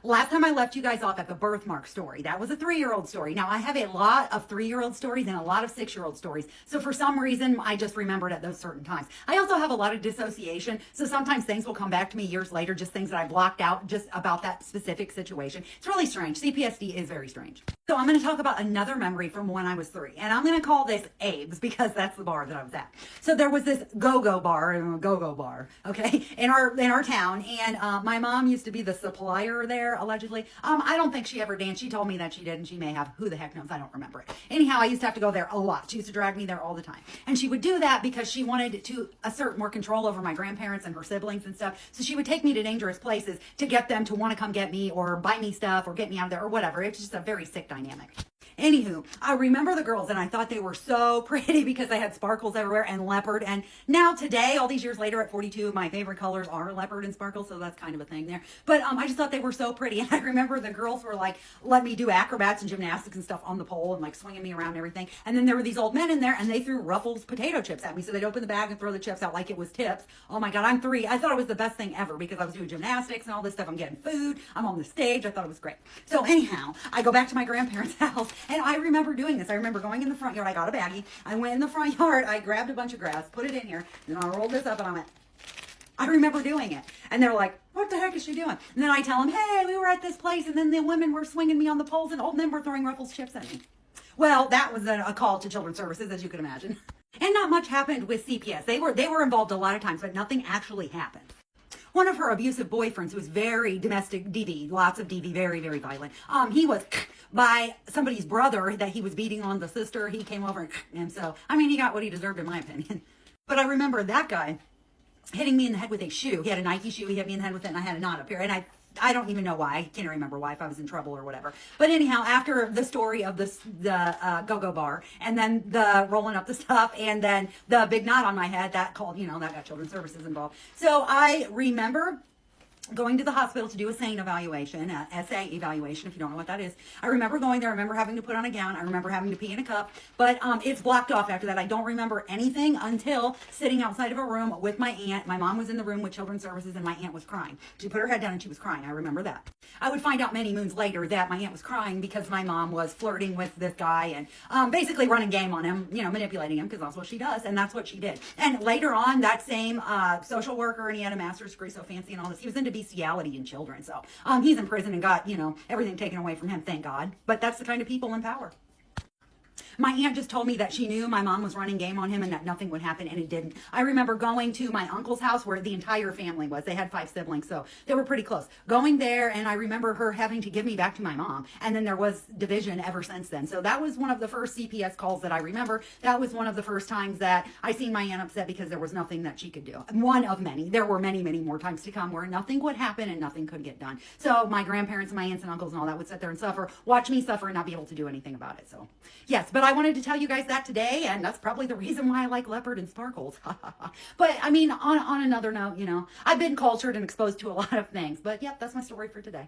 Last time I left you guys off at the birthmark story. That was a 3-year-old story. Now I have a lot of 3-year-old stories and a lot of 6-year-old stories. So for some reason, I just remembered at those certain times. I also have a lot of dissociation. So sometimes things will come back to me years later, just things that I blocked out just about that specific situation. It's really strange. CPSD is very strange. So I'm going to talk about another memory from when I was 3. And I'm going to call this Abe's because that's the bar that I was at. So there was this go-go bar, okay, in our town. And my mom used to be the supplier there, allegedly. I don't think she ever danced. She told me that she did, and she may have. Who the heck knows? I don't remember it. Anyhow, I used to have to go there a lot. She used to drag me there all the time. And she would do that because she wanted to assert more control over my grandparents and her siblings and stuff. So she would take me to dangerous places to get them to want to come get me or buy me stuff or get me out of there or whatever. It's just a very sick dynamic. Anywho, I remember the girls and I thought they were so pretty because they had sparkles everywhere and leopard. And now today, all these years later at 42, my favorite colors are leopard and sparkle. So that's kind of a thing there. But I just thought they were so pretty. And I remember the girls were like, let me do acrobats and gymnastics and stuff on the pole and like swinging me around and everything. And then there were these old men in there and they threw Ruffles potato chips at me. So they'd open the bag and throw the chips out like it was tips. Oh my God, I'm 3. I thought it was the best thing ever because I was doing gymnastics and all this stuff. I'm getting food. I'm on the stage. I thought it was great. So anyhow, I go back to my grandparents' house and I remember doing this. I remember going in the front yard. I got a baggie. I went in the front yard. I grabbed a bunch of grass, put it in here, and then I rolled this up and I went, I remember doing it. And they're like, what the heck is she doing? And then I tell them, hey, we were at this place and then the women were swinging me on the poles and old men were throwing Ruffles chips at me. Well, that was a call to Children's Services, as you can imagine. And not much happened with CPS. They were involved a lot of times, but nothing actually happened. One of her abusive boyfriends, who was very domestic DV, lots of DV, very, very violent. He was by somebody's brother that he was beating on the sister. He came over and so, I mean, he got what he deserved in my opinion. But I remember that guy hitting me in the head with a shoe. He had a Nike shoe. He hit me in the head with it and I had a knot up here. And I don't even know why. I can't remember why, if I was in trouble or whatever. But anyhow, after the story of the go-go bar and then the rolling up the stuff and then the big knot on my head, that called, that got Children's Services involved. So I remember going to the hospital to do a SANE evaluation, SA evaluation, if you don't know what that is. I remember going there. I remember having to put on a gown. I remember having to pee in a cup. But it's blocked off after that. I don't remember anything until sitting outside of a room with my aunt. My mom was in the room with Children's Services and my aunt was crying. She put her head down and she was crying. I remember that. I would find out many moons later that my aunt was crying because my mom was flirting with this guy and basically running game on him, manipulating him because that's what she does. And that's what she did. And later on, that same social worker, and he had a master's degree, so fancy and all this, he was into bestiality in children. So he's in prison and got, everything taken away from him, thank God. But that's the kind of people in power. My aunt just told me that she knew my mom was running game on him and that nothing would happen, and it didn't. I remember going to my uncle's house where the entire family was. They had 5 siblings, so they were pretty close. Going there, and I remember her having to give me back to my mom, and then there was division ever since then. So that was one of the first CPS calls that I remember. That was one of the first times that I seen my aunt upset because there was nothing that she could do. One of many. There were many, many more times to come where nothing would happen and nothing could get done. So my grandparents, my aunts and uncles and all that would sit there and suffer, watch me suffer and not be able to do anything about it. So yes, but I wanted to tell you guys that today, and that's probably the reason why I like leopard and sparkles. But I mean, on another note, I've been cultured and exposed to a lot of things. But yep, that's my story for today.